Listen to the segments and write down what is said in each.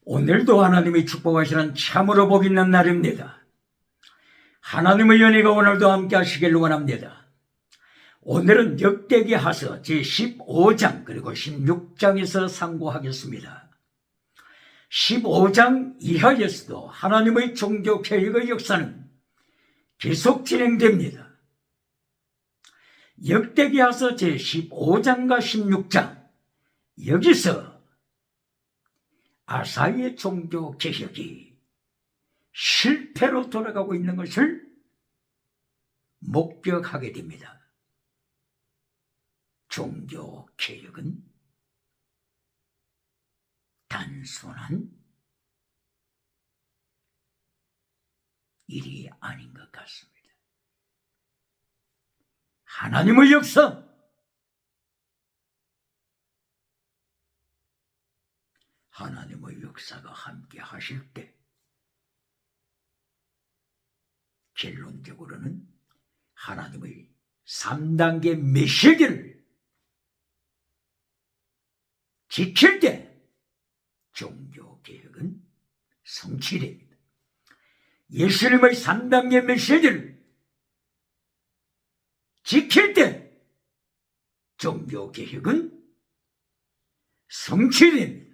오늘도 하나님의 축복하시는 참으로 복 있는 날입니다. 하나님의 은혜가 오늘도 함께 하시길 원합니다. 오늘은 역대기하서 제15장 그리고 16장에서 상고하겠습니다. 15장 이하에서도 하나님의 종교 개혁의 역사는 계속 진행됩니다. 역대기하서 제15장과 16장, 여기서 아사의 종교 개혁이 실패로 돌아가고 있는 것을 목격하게 됩니다. 종교 개혁은 단순한 일이 아닌 것 같습니다. 하나님의 역사, 하나님의 역사가 함께 하실 때 결론적으로는 하나님의 3단계 메시지를 지킬 때 종교개혁은 성취됩니다. 예수님의 3단계 메시지를 지킬 때 종교개혁은 성취됩니다.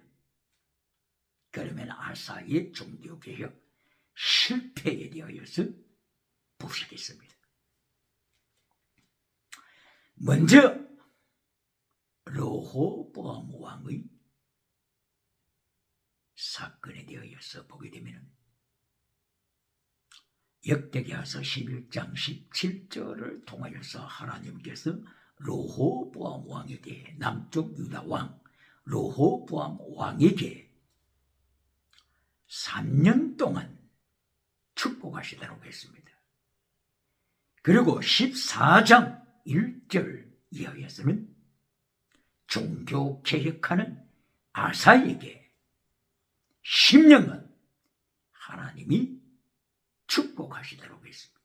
그러면 아사의 종교개혁 실패에 대하여서 보시겠습니다. 먼저 르호보암 왕의 사건에 대하여서 보게 되면 역대기하서 11장 17절을 통하여서 하나님께서 르호보암 왕에게, 남쪽 유다 왕 르호보암 왕에게 3년 동안 축복하시도록 했습니다. 그리고 14장 1절 이하에서는 종교 개혁하는 아사에게 10년간 하나님이 축복하시도록 했습니다.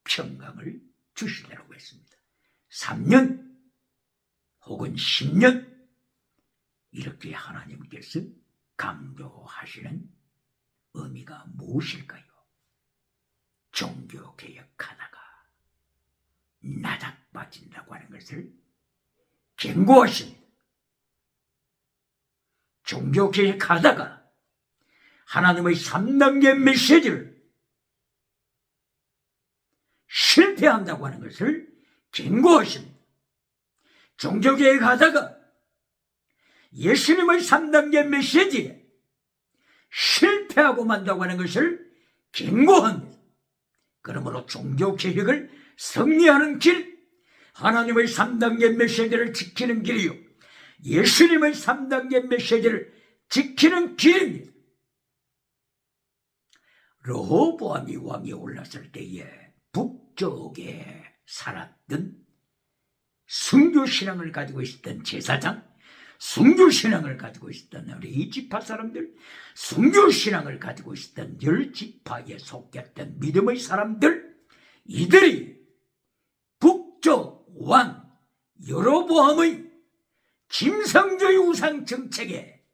평강을 주시도록 했습니다. 3년 혹은 10년 이렇게 하나님께서 강조하시는 의미가 무엇일까요? 종교개혁하다가 나닥빠진다고 하는 것을 경고하십니다. 종교개혁하다가 하나님의 3단계 메시지를 실패한다고 하는 것을 경고하십니다. 종교개혁하다가 예수님의 3단계 메시지에 실패하고 만다고 하는 것을 경고합니다. 그러므로 종교개혁을 승리하는 길, 하나님의 3단계 메시지를 지키는 길이요, 예수님의 3단계 메시지를 지키는 길입니다. 르호보암이 왕이 올랐을 때에 북쪽에 살았던 순교신앙을 가지고 있었던 제사장, 순교신앙을 가지고 있었던 우리 지파 사람들, 순교신앙을 가지고 있었던 10지파에 속했던 믿음의 사람들, 이들이 북쪽 왕 여로보암의 짐승주의 우상 정책에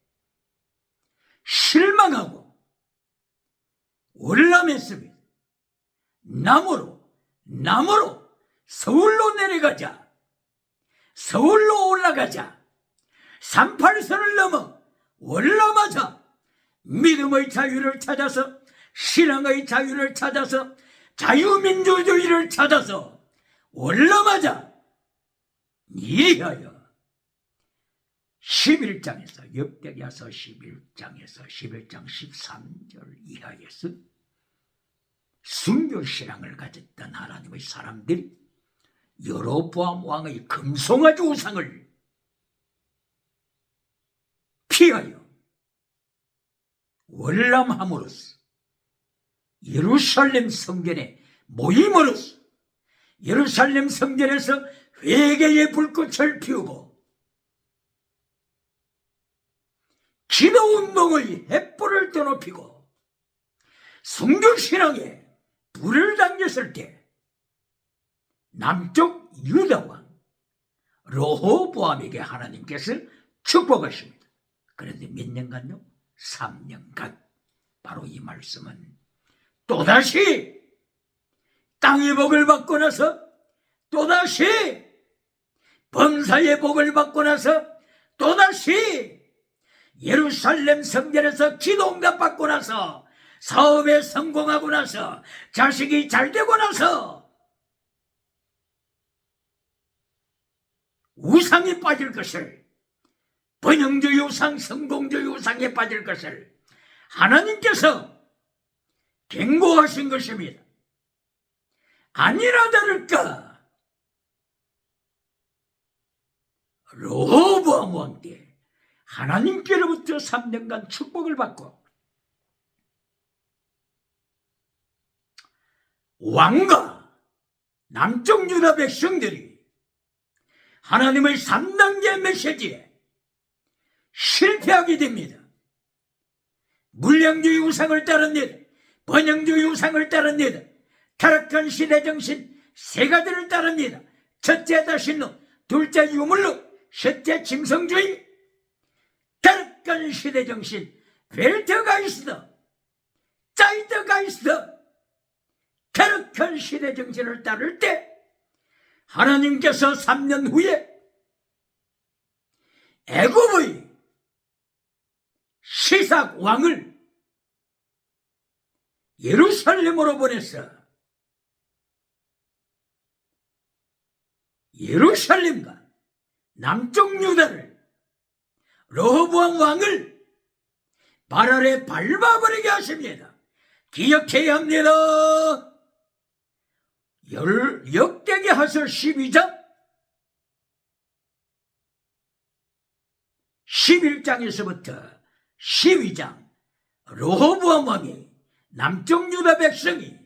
실망하고 월남했습니다. 남으로 서울로 내려가자, 서울로 올라가자, 38선을 넘어 월남하자, 믿음의 자유를 찾아서, 신앙의 자유를 찾아서, 자유민주주의를 찾아서 월남하자, 이리하여 11장에서, 역대기하서 11장에서 11장 13절 이하에서 순교신앙을 가졌던 하나님의 사람들이 여로보암 왕의 금송아지 우상을 피하여 월남함으로써 예루살렘 성전에 모임으로써 예루살렘 성전에서 회개의 불꽃을 피우고 기도운동의 횃불을 떠높이고 순교신앙에 불을 당겼을 때 남쪽 유다왕 르호보암에게 하나님께서 축복하십니다. 그런데 몇 년간요? 3년간. 바로 이 말씀은 또다시 땅의 복을 받고 나서, 또다시 범사의 복을 받고 나서, 또다시 예루살렘 성전에서 기도 응답 받고 나서, 사업에 성공하고 나서, 자식이 잘 되고 나서 우상에 빠질 것을, 번영주의 우상, 성공주의 우상에 빠질 것을 하나님께서 경고하신 것입니다. 아니나 다를까 르호보암 왕 때 하나님께로부터 3년간 축복을 받고 왕과 남쪽 유다 백성들이 하나님의 3단계 메시지에 실패하게 됩니다. 물량주의 우상을 따릅니다. 번영주의 우상을 따릅니다. 타락한 시대정신 세 가지를 따릅니다. 첫째 다신론, 둘째 유물론, 셋째 짐승주의. 타락한 시대정신, 벨트가이스트, 짜이트가이스트. 타락한 시대정신을 따를 때 하나님께서 3년 후에 애굽의 시삭 왕을 예루살렘으로 보내서 예루살렘과 남쪽 유다를 르호보암 왕을 발 아래 밟아버리게 하십니다. 기억해야 합니다. 역대기하서 12장 11장에서부터 12장 르호보암 왕이 남쪽 유다 백성이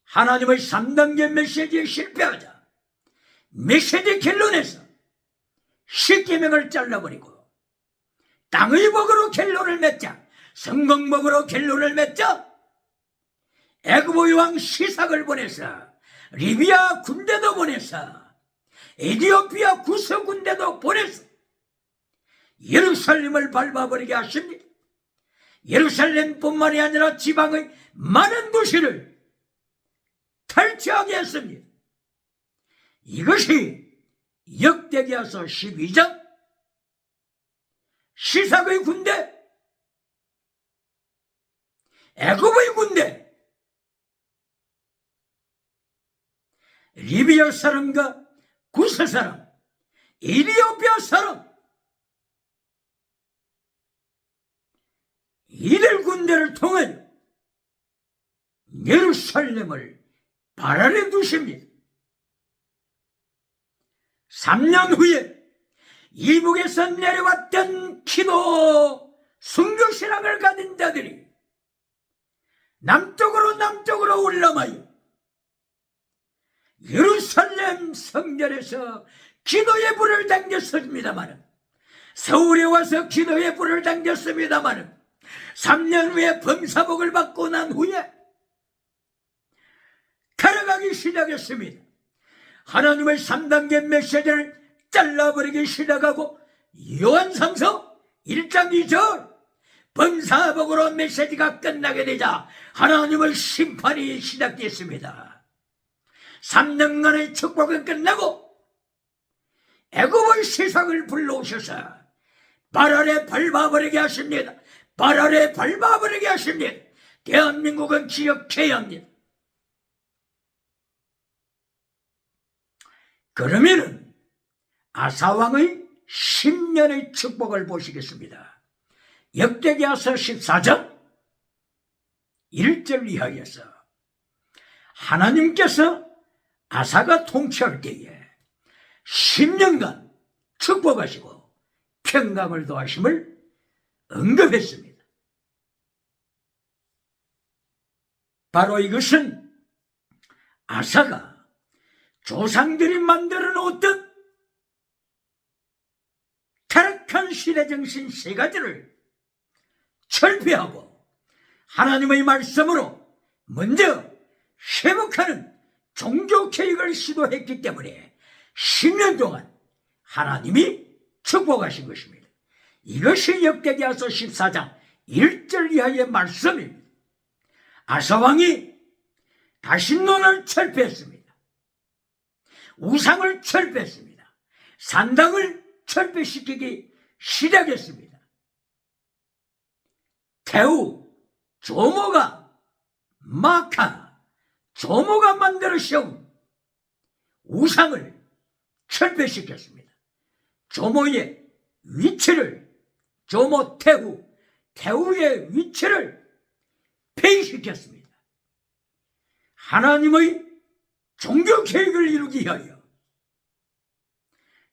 하나님의 3단계 메시지에 실패하자 메시지 결론에서 10계명을 잘라버리고 땅의 복으로 결론을 맺자, 성공복으로 결론을 맺자 애굽의 왕 시삭을 보내서 리비아 군대도 보내서 에티오피아 구서 군대도 보내서 예루살렘을 밟아버리게 하십니다. 예루살렘뿐만이 아니라 지방의 많은 도시를 탈취하게 했습니다. 이것이 역대기하서 12장 시삭의 군대, 애굽의 군대, 리비아 사람과 구스 사람, 에티오피아 사람, 이들 군대를 통해 예루살렘을 발 아래 두십니다. 3년 후에 이북에서 내려왔던 기도 순교신앙을 가진 자들이 남쪽으로 올라와요. 예루살렘 성전에서 기도의 불을 당겼습니다만, 서울에 와서 기도의 불을 당겼습니다만, 3년 후에 범사복을 받고 난 후에 걸어가기 시작했습니다. 하나님의 3단계 메시지를 잘라버리기 시작하고 요한상서 1장 2절 범사복으로 메시지가 끝나게 되자 하나님의 심판이 시작됐습니다. 3년간의 축복은 끝나고 애굽의 시삭을 불러오셔서 발 아래 밟아버리게 하십니다. 발 아래 밟아버리게 하십니다. 대한민국은 기억해야 합니다. 그러면은 아사왕의 10년의 축복을 보시겠습니다. 역대기하서 14장 1절 이하에서 하나님께서 아사가 통치할 때에 10년간 축복하시고 평강을 더하심을 언급했습니다. 바로 이것은 아사가 조상들이 만들어 놓았던 타락한 시대정신 세 가지를 철폐하고 하나님의 말씀으로 먼저 회복하는 종교개혁을 시도했기 때문에 10년 동안 하나님이 축복하신 것입니다. 이것이 역대기야서 14장 1절 이하의 말씀입니다. 아사왕이 다신론을 철폐했습니다. 우상을 철폐했습니다. 산당을 철폐시키기 시작했습니다. 태우, 조모가, 마카, 조모가 만들어 세운 우상을 철폐시켰습니다. 조모의 위치를, 조모 태우, 태우의 위치를 폐위시켰습니다. 하나님의 종교 계획을 이루기 위하여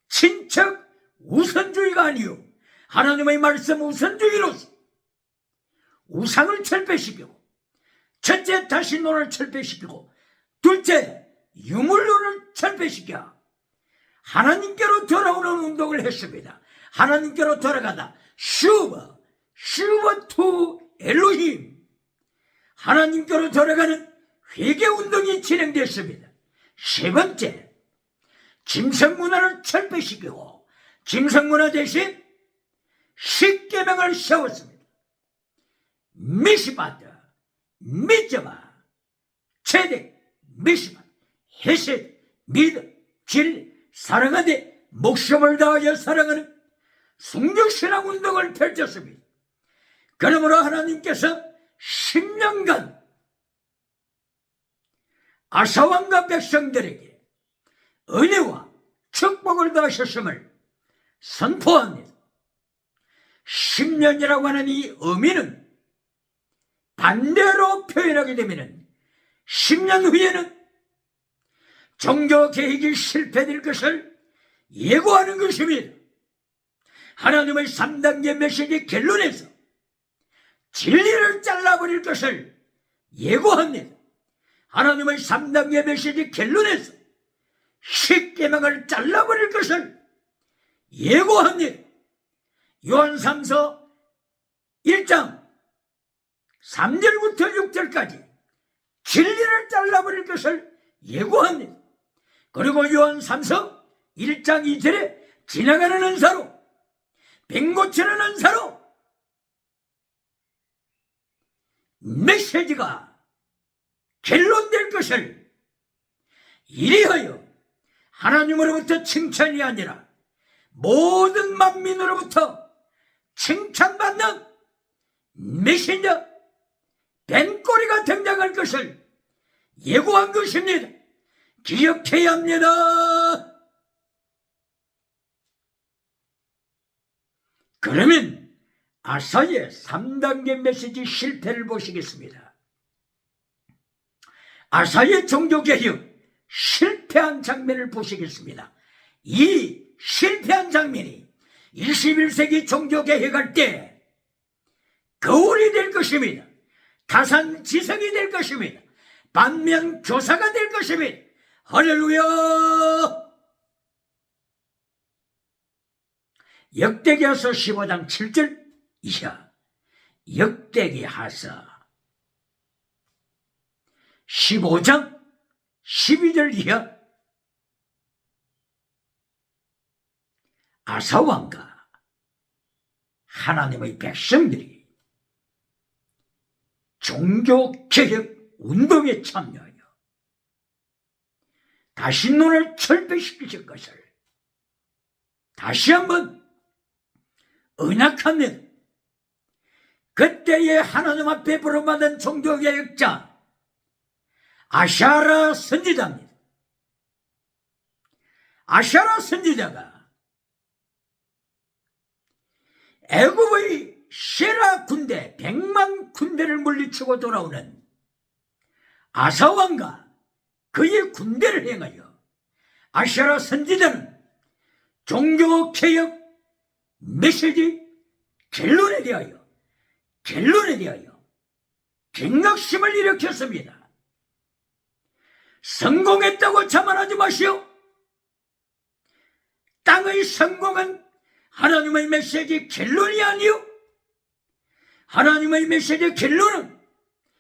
친척 우선주의가 아니요 하나님의 말씀 우선주의로서 우상을 철폐시키고, 첫째 다신론을 철폐시키고, 둘째 유물론을 철폐시켜 하나님께로 돌아오는 운동을 했습니다. 하나님께로 돌아가다 슈버 투 엘로힘, 하나님께로 돌아가는 회개운동이 진행됐습니다. 세 번째, 짐승문화를 철폐시키고 짐승문화 대신 십계명을 세웠습니다. 미시바드, 미즈바, 체덱, 미시바, 헤셋, 미드, 질, 사랑하되 목숨을 다하여 사랑하는 숭정신앙 운동을 펼쳤습니다. 그러므로 하나님께서 10년간 아사왕과 백성들에게 은혜와 축복을 더하셨음을 선포합니다. 10년이라고 하는 이 의미는 반대로 표현하게 되면 10년 후에는 종교 계획이 실패될 것을 예고하는 것입니다. 하나님의 3단계 메시지 결론에서 진리를 잘라버릴 것을 예고합니다. 하나님의 3단계 메시지 결론에서 십계명을 잘라버릴 것을 예고합니다. 요한3서 1장 3절부터 6절까지 진리를 잘라버릴 것을 예고합니다. 그리고 요한3서 1장 2절에 지나가는 은사로, 병 고치는 은사로 메시지가 결론될 것을, 이리하여 하나님으로부터 칭찬이 아니라 모든 만민으로부터 칭찬받는 메신저 벤꼬리가 등장할 것을 예고한 것입니다. 기억해야 합니다. 그러면 아사의 3단계 메시지 실패를 보시겠습니다. 아사의 종교개혁 실패한 장면을 보시겠습니다. 이 실패한 장면이 21세기 종교개혁할 때 거울이 될 것입니다. 타산지성이 될 것입니다. 반면교사가 될 것입니다. 할렐루야! 역대기하서 15장 7절 이하, 역대기하서 15장 12절 이하, 아사왕과 하나님의 백성들이 종교개혁 운동에 참여하여 다신론을 철폐시키실 것을 다시 한번 언약합니다. 그때의 하나님 앞에 부름받은 종교개혁자 아샤라 선지자입니다. 아샤라 선지자가 애굽의 세라 군대 100만 군대를 물리치고 돌아오는 아사왕과 그의 군대를 행하여 아샤라 선지자는 종교개혁 메시지 결론에 대하여 경각심을 일으켰습니다. 성공했다고 자만하지 마시오. 땅의 성공은 하나님의 메시지 결론이 아니요, 하나님의 메시지 결론은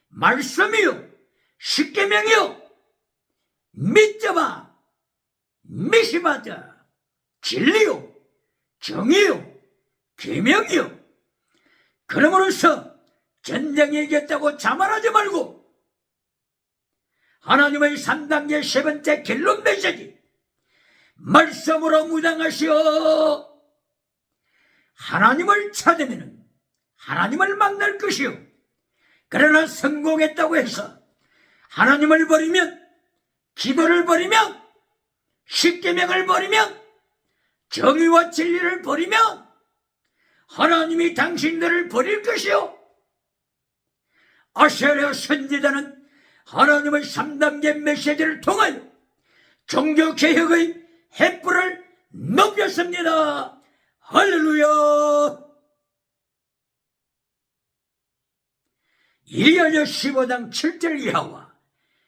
말씀이요, 십계명이요, 믿자마, 미시마자, 진리요, 정의요, 계명이요. 그러므로서 전쟁에 이겼다고 자만하지 말고 하나님의 3단계 세 번째 결론 메시지, 말씀으로 무장하시오. 하나님을 찾으면 하나님을 만날 것이요. 그러나 성공했다고 해서 하나님을 버리면, 기도를 버리면, 십계명을 버리면, 정의와 진리를 버리면 하나님이 당신들을 버릴 것이요. 아세랴 선지자는 하나님의 3단계 메시지를 통하여 종교개혁의 횃불을 높였습니다. 할렐루야. 이하여 15장 7절 이하와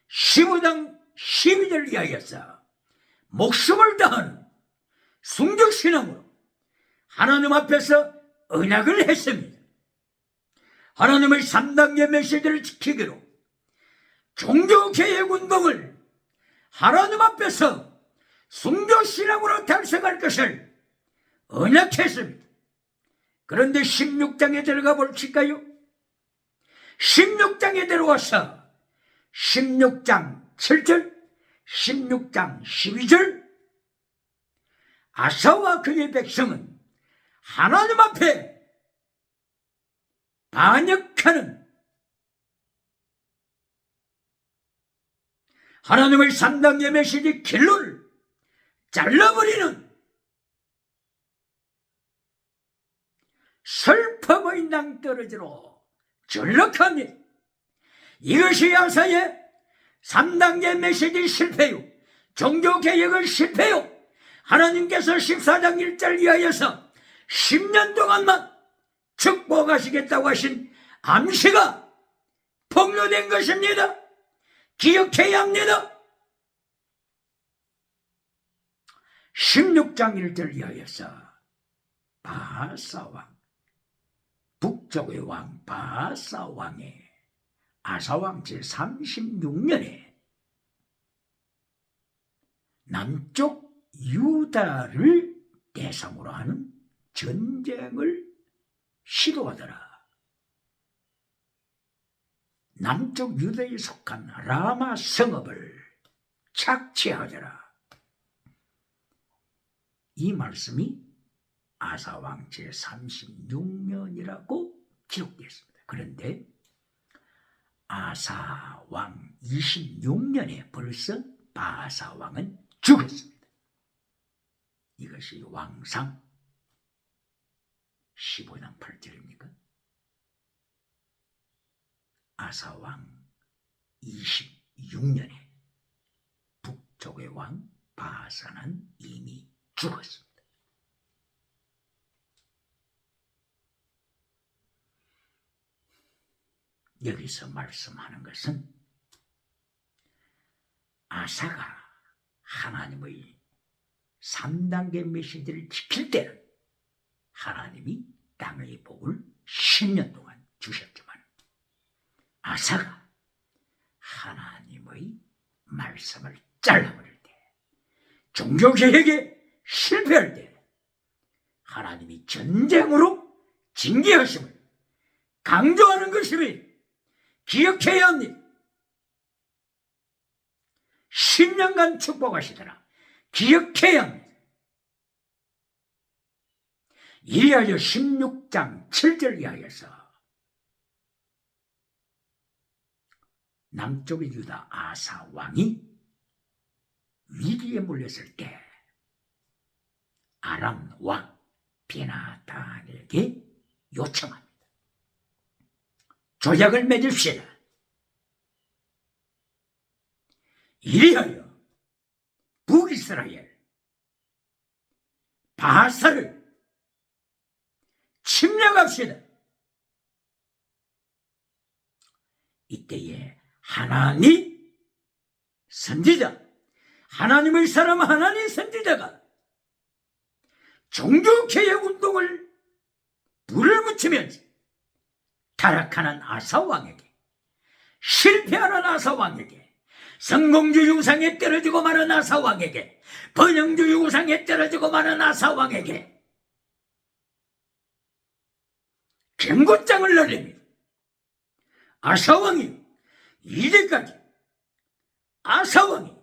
15장 12절 이하에서 목숨을 다하는 순교신앙으로 하나님 앞에서 언약을 했습니다. 하나님의 3단계 메시지를 지키기로 종교개혁운동을 하나님 앞에서 순교신앙으로 달성할 것을 언약했습니다. 그런데 16장에 들어가 볼까요? 16장에 들어와서 16장 7절, 16장 12절, 아사와 그의 백성은 하나님 앞에 반역하는, 하나님의 3단계 메시지 결론을 잘라버리는 슬픔의 낭떠러지로 전락합니다. 이것이 아사의 3단계 메시지 실패요, 종교개혁의 실패요. 하나님께서 14장 1절 이하에서 10년 동안만 축복하시겠다고 하신 암시가 폭로된 것입니다. 기억해야 합니다. 16장 1절 이하에서 바사왕, 북쪽의 왕 바사왕의 아사왕 제36년에 남쪽 유다를 대상으로 하는 전쟁을 시도하더라. 남쪽 유다에 속한 라마 성읍을 착취하더라. 이 말씀이 아사왕 제36년이라고 기록되었습니다. 그런데 아사왕 26년에 벌써 바사왕은 죽었습니다. 이것이 왕상 15장 8절입니까? 아사왕 26년에 북쪽의 왕 바사는 이미 죽었습니다. 여기서 말씀하는 것은 아사가 하나님의 3단계 메시지를 지킬 때는 하나님이 땅의 복을 10년 동안 주셨지만, 아사가 하나님의 말씀을 잘라버릴 때, 종교개혁에 실패할 때 하나님이 전쟁으로 징계하심을 강조하는 것임을 기억해야 합니다. 10년간 축복하시더라. 기억해야 합니다. 이하여 16장 7절 이하에서 남쪽의 유다 아사 왕이 위기에 몰렸을 때 아람 왕 베나단에게 요청합니다. 조약을 맺읍시다. 이리하여 북이스라엘 바사를 침략합시다. 이때에 하나니 선지자, 하나님의 사람 하나니 선지자가 종교개혁운동을 불을 붙이면서 타락하는 아사왕에게, 실패하는 아사왕에게, 성공주의 우상에 떨어지고 마는 아사왕에게, 번영주의 우상에 떨어지고 마는 아사왕에게 경고장을 날립니다. 아사왕이 이제까지 아사왕이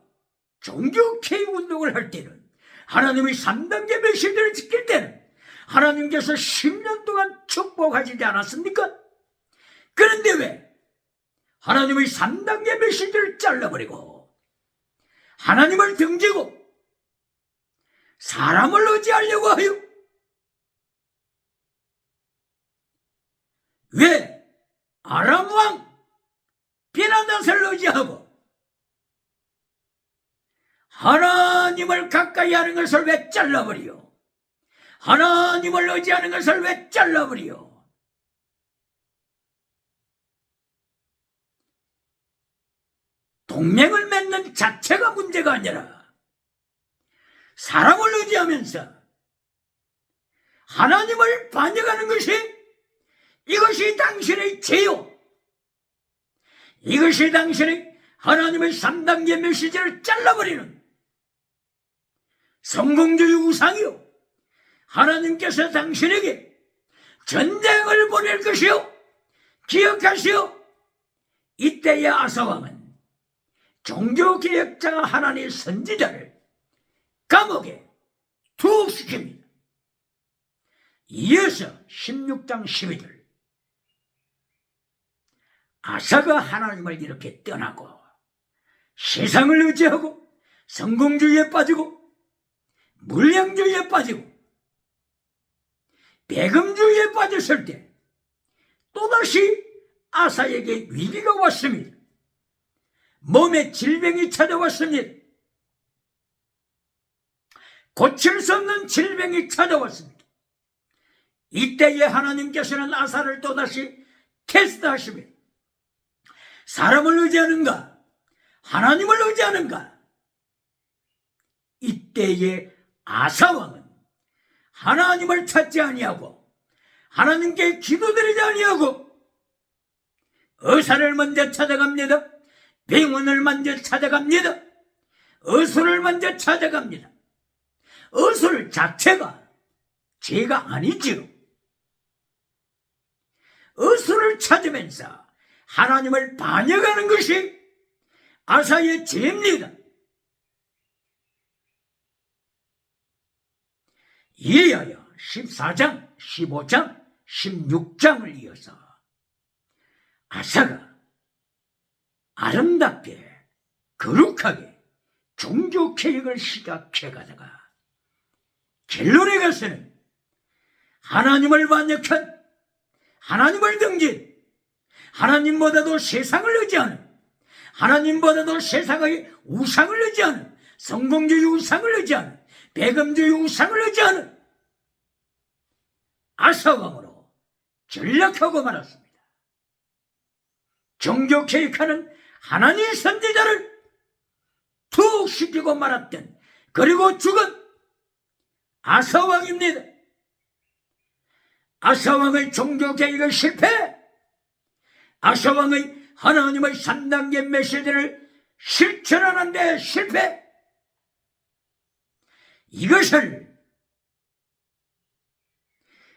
종교개혁 운동을 할 때는, 하나님의 3단계 메시지를 지킬 때는 하나님께서 10년 동안 축복하시지 않았습니까? 그런데 왜 하나님의 3단계 메시지를 잘라버리고 하나님을 등지고 사람을 의지하려고 하요? 왜 아람 왕 베나닷을 의지하고 하나님을 가까이 하는 것을 왜 잘라버리요? 하나님을 의지하는 것을 왜 잘라버리요? 동맹을 맺는 자체가 문제가 아니라 사람을 의지하면서 하나님을 반역하는 이것이 당신의 죄요. 이것이 당신의 하나님의 3단계 메시지를 잘라버리는 성공주의 우상이요. 하나님께서 당신에게 전쟁을 보낼 것이요. 기억하시오. 이때의 아사왕은 종교개혁자가 하나님의 선지자를 감옥에 투옥시킵니다. 이어서 16장 12절, 아사가 하나님을 이렇게 떠나고 세상을 의지하고 성공주의에 빠지고 물량주의에 빠지고 배금주의에 빠졌을 때 또다시 아사에게 위기가 왔습니다. 몸에 질병이 찾아왔습니다. 고칠 수 없는 질병이 찾아왔습니다. 이때에 하나님께서는 아사를 또다시 테스트하십니다. 사람을 의지하는가? 하나님을 의지하는가? 이때에 아사왕은 하나님을 찾지 아니하고 하나님께 기도드리지 아니하고 의사를 먼저 찾아갑니다. 병원을 먼저 찾아갑니다. 의술을 먼저 찾아갑니다. 의술 자체가 죄가 아니지요. 의술을 찾으면서 하나님을 반역하는 것이 아사의 죄입니다. 이어야 14장, 15장, 16장을 이어서 아사가 아름답게 거룩하게 종교개혁을 시작해가다가 결론에 가서는 하나님을 반역한, 하나님을 등진, 하나님보다도 세상을 의지하는, 하나님보다도 세상의 우상을 의지하는, 성공주의 우상을 의지하는, 배금주의 우상을 의지하는 아사왕으로 전락하고 말았습니다. 종교개혁하는 하나님의 선지자를 투옥시키고 말았던, 그리고 죽은 아사왕입니다. 아사왕의 종교개혁의 실패, 아사왕의 하나님의 3단계 메시지를 실천하는 데 실패, 이것을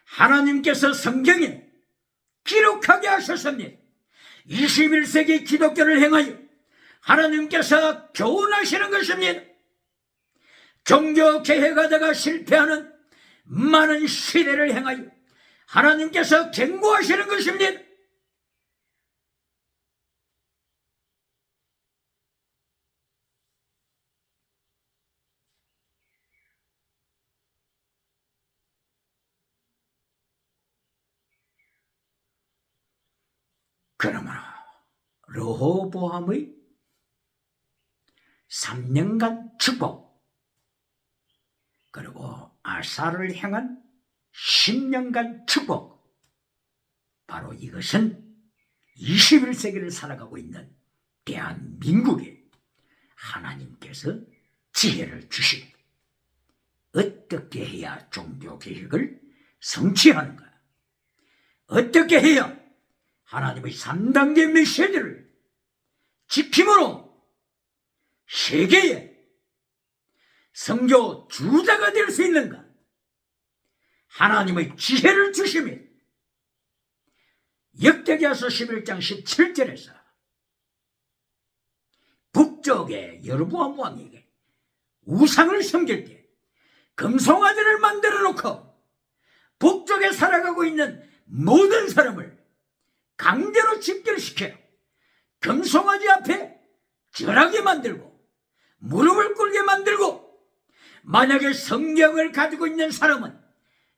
하나님께서 성경에 기록하게 하셨습니다. 21세기 기독교를 행하여 하나님께서 교훈하시는 것입니다. 종교개혁하다가 실패하는 많은 시대를 행하여 하나님께서 경고하시는 것입니다. 그러므로 르호보암의 3년간 축복, 그리고 아사를 향한 10년간 축복, 바로 이것은 21세기를 살아가고 있는 대한민국에 하나님께서 지혜를 주십니다. 어떻게 해야 종교개혁을 성취하는가? 어떻게 해야 하나님의 3단계 메시지를 지킴으로 세계에 선교 주자가 될 수 있는가? 하나님의 지혜를 주시며 역대기하서 11장 17절에서 북쪽의 여로보암 왕에게 우상을 섬길 때 금송아지를 만들어 놓고 북쪽에 살아가고 있는 모든 사람을 강제로 집결시켜 금송아지 앞에 절하게 만들고 무릎을 꿇게 만들고, 만약에 성경을 가지고 있는 사람은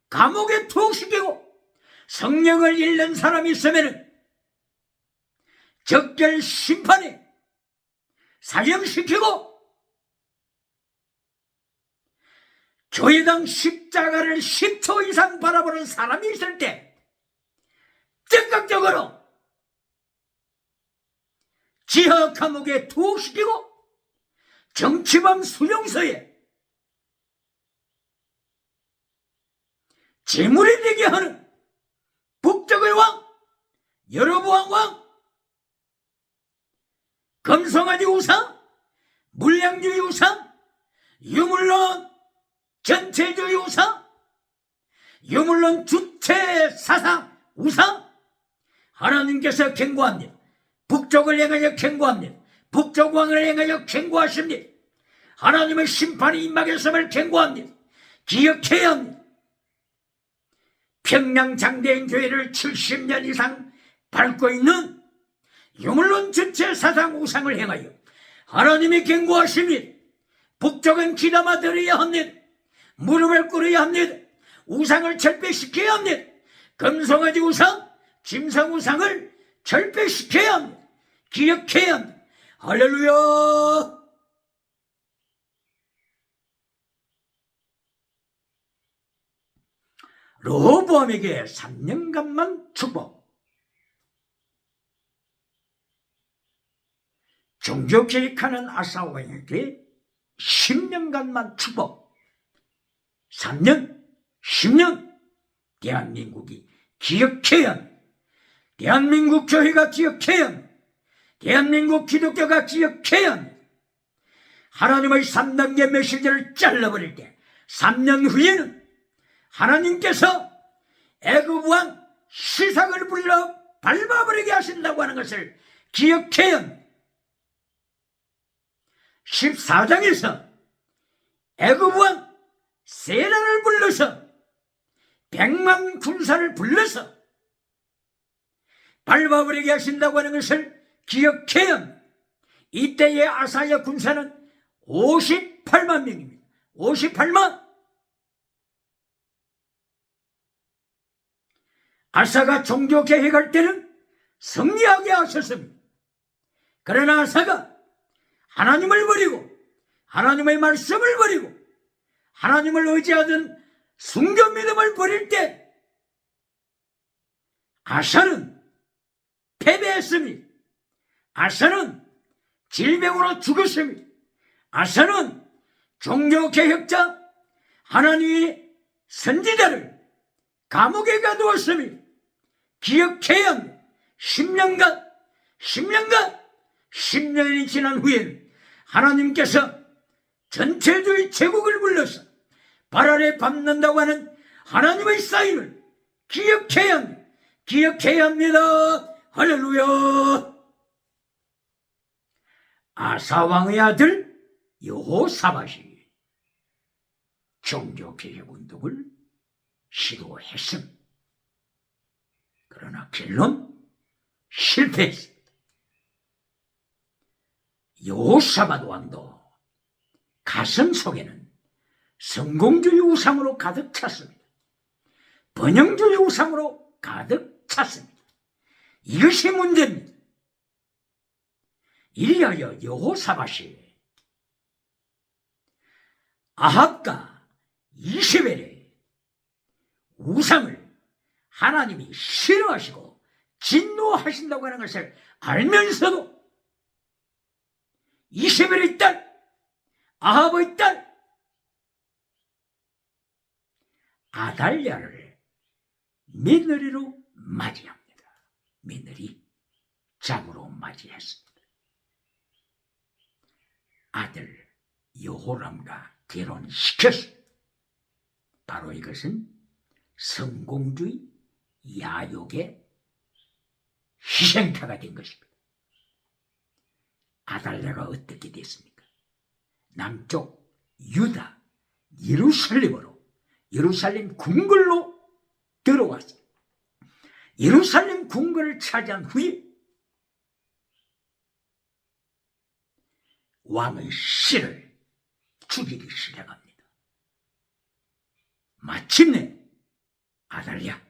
감옥에 투옥시키고, 성령을 잃는 사람이 있으면 적결 심판에 사형시키고, 교회당 십자가를 10초 이상 바라보는 사람이 있을 때 즉각적으로 지하 감옥에 투옥시키고 정치범 수용소에 제물이 되게 하는 북쪽의 왕 여로보암 왕, 금송아지 우상, 물량주의 우상, 유물론 전체주의 우상, 유물론 주체 사상 우상, 하나님께서 경고합니다. 북쪽을 향하여 경고합니다. 북쪽 왕을 향하여 경고하십니다. 하나님의 심판이 임하겠음을 경고합니다. 기억해야 합니다. 평양 장대인 교회를 70년 이상 밟고 있는 유물론 전체 사상 우상을 향하여 하나님이 경고하십니다. 북쪽은 귀담아 들어야 합니다. 무릎을 꿇어야 합니다. 우상을 철폐시켜야 합니다. 금송아지 우상, 짐승 우상을 철폐시켜야 합니다. 기억해야 합니다. 할렐루야. 르호보암에게 3년간만 축복, 종교개혁하는 아사 왕에게 10년간만 축복, 3년, 10년, 대한민국이 기억해야 합니다. 대한민국 교회가 기억해야 합니다. 대한민국 기독교가 기억해야 합니다. 하나님의 3단계 메시지를 잘라버릴 때 3년 후에는 하나님께서 애굽 왕 시삭을 불러 밟아버리게 하신다고 하는 것을 기억해야 합니다. 14장에서 애굽 왕 세라를 불러서 100만 군사를 불러서 밟아버리게 하신다고 하는 것을 기억해야 합니다. 이때의 아사야 군사는 58만 명입니다. 58만. 아사가 종교개혁할 때는 승리하게 하셨습니다. 그러나 아사가 하나님을 버리고 하나님의 말씀을 버리고 하나님을 의지하던 순교 믿음을 버릴 때 아사는 패배했습니다. 아사는 질병으로 죽었습니다. 아사는 종교개혁자 하나님의 선지자를 감옥에 가두었습니다. 기억해야 합니다. 10년이 지난 후에는 하나님께서 전체주의 제국을 불러서 발 아래 밟는다고 하는 하나님의 사인을 기억해야 합니다. 기억해야 합니다. 할렐루야. 아사왕의 아들 여호사밧이 종교개혁운동을 시도했습니다. 그러나 결론 실패했습니다. 여호사밧 왕도 가슴 속에는 성공주의 우상으로 가득 찼습니다. 번영주의 우상으로 가득 찼습니다. 이것이 문제입니다. 이리하여 여호사밧이 아합과 이세벨의 우상을 하나님이 싫어하시고 진노하신다고 하는 것을 알면서도 이세벨의 딸, 아합의 딸 아달랴를 며느리로 맞이합니다. 며느리 장으로 맞이했습니다. 아들 여호람과 결혼시켰습니다. 바로 이것은 성공주의 야욕의 희생자가 된 것입니다. 아달랴가 어떻게 됐습니까? 남쪽 유다 예루살렘 궁궐로 들어왔어요. 예루살렘 궁궐을 차지한 후에 왕의 씨를 죽이기 시작합니다. 마침내 아달랴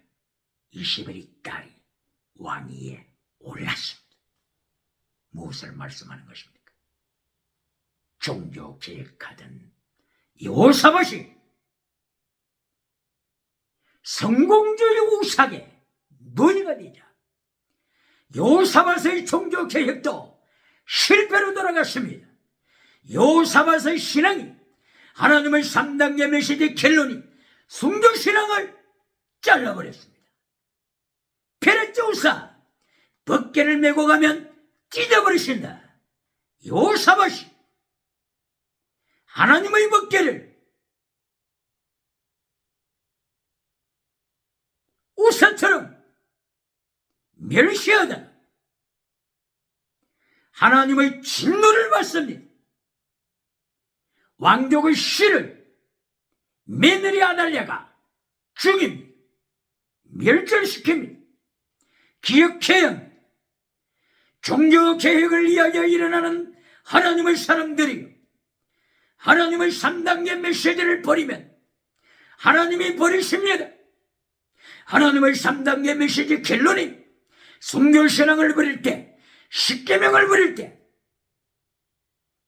이세벨의 딸이 왕위에 올랐습니다. 무엇을 말씀하는 것입니까? 종교개혁하던 여호사밧이 성공주의 우상에 노예가 되자 여호사밧의 종교개혁도 실패로 돌아갔습니다. 여호사밧의 신앙이 하나님의 3단계 메시지 켈론이 순교신앙을 잘라버렸습니다. 페레츠 우사 벗개를 메고 가면 찢어버리신다. 여호사밧이 하나님의 벗개를 우사처럼 멸시하다 하나님의 진노를 받습니다. 왕족의 씨를 며느리 아달랴가 죽입니다. 멸절시킵니다. 기억해야 종교개혁을 위하여 일어나는 하나님의 사람들이 하나님의 3단계 메시지를 버리면 하나님이 버리십니다. 하나님의 3단계 메시지 켈론이 순교신앙을 버릴 때, 십계명을 버릴 때,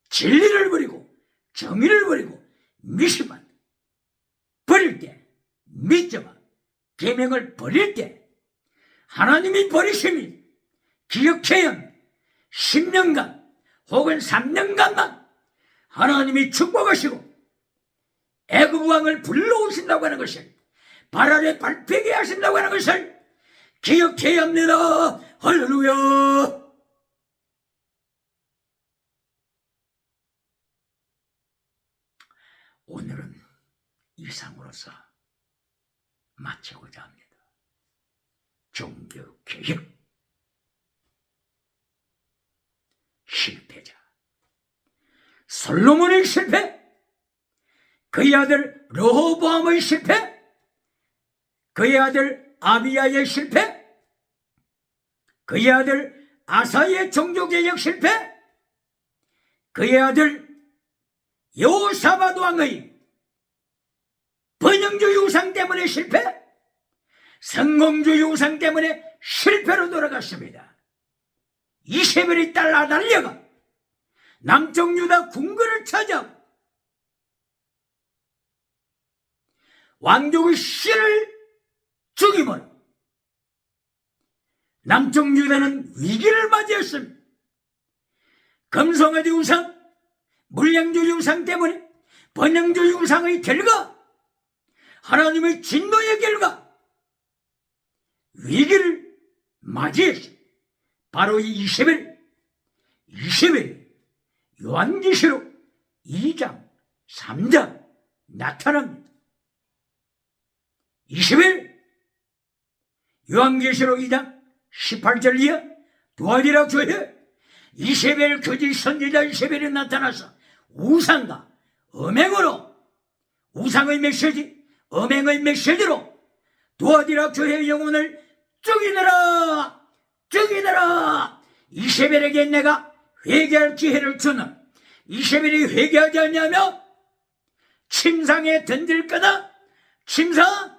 진리를 버리고 정의를 버리고 미시만 버릴 때, 미점아 계명을 버릴 때 하나님이 버리심이 기억해야 10년간 혹은 3년간만 하나님이 축복하시고 애굽 왕을 불러오신다고 하는 것을 발 아래 밟히게 하신다고 하는 것을 기억해야 합니다. 할렐루야. 오늘은 이상으로서 마치고자 합니다. 종교개혁 실패자 솔로몬의 실패, 그의 아들 르호보암의 실패, 그의 아들 아비야의 실패, 그의 아들 아사의 종교개혁 실패, 그의 아들 여호사밧 왕의 번영주의 우상 때문에 실패, 성공주의 우상 때문에 실패로 돌아갔습니다. 이세벨의 딸 아달랴가 남쪽 유다 궁궐을 찾아 왕족의 씨를 죽임으로 남쪽 유다는 위기를 맞이했습니다. 금송아지 우상, 물량주의 우상 때문에 번영주의 우상의 결과, 하나님의 진노의 결과 위기를 맞이했습니다. 바로 이 이세벨 요한계시록 2장 3장 나타납니다. 이세벨 요한계시록 2장 18절 이하 두아디라 교회 이세벨 거짓 선지자 이세벨이 나타나서 우상과 음행으로 우상의 메시지, 음행의 메시지로 두아디라 교회의 영혼을 죽이느라 이세벨에게 내가 회개할 기회를 주는, 이세벨이 회개하지 않냐면 침상에 던질 거다. 침상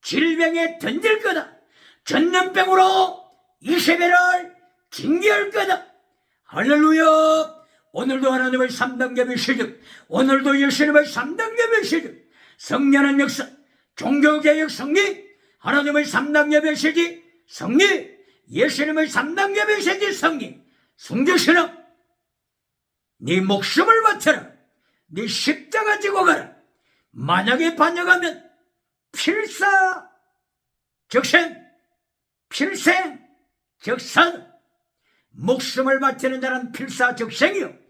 질병에 던질 거다. 전염병으로 이세벨을 징계할 거다. 할렐루야. 오늘도 하나님의 3단계 메시지, 오늘도 예수님의 3단계 메시지, 성령의 역사, 종교개혁 승리, 하나님의 3단계 메시지 승리, 예수님의 3단계 메시지 승리, 순교신앙, 네 목숨을 바쳐라. 네 십자가 지고 가라. 만약에 반역하면 필사적생, 목숨을 바치는 자는 필사적생이요,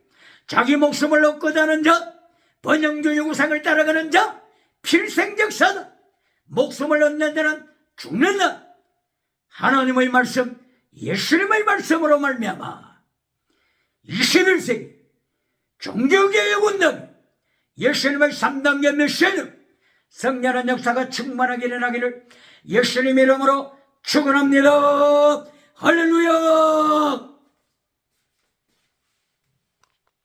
자기 목숨을 얻고자 하는 자, 번영주의 우상을 따라가는 자 필생적사다. 목숨을 얻는 자는 죽는다. 하나님의 말씀 예수님의 말씀으로 말미암아 21세기 종교개혁 운동, 예수님의 3단계 메시지 성령의 역사가 충만하게 일어나기를 예수님 이름으로 축원합니다. 할렐루야.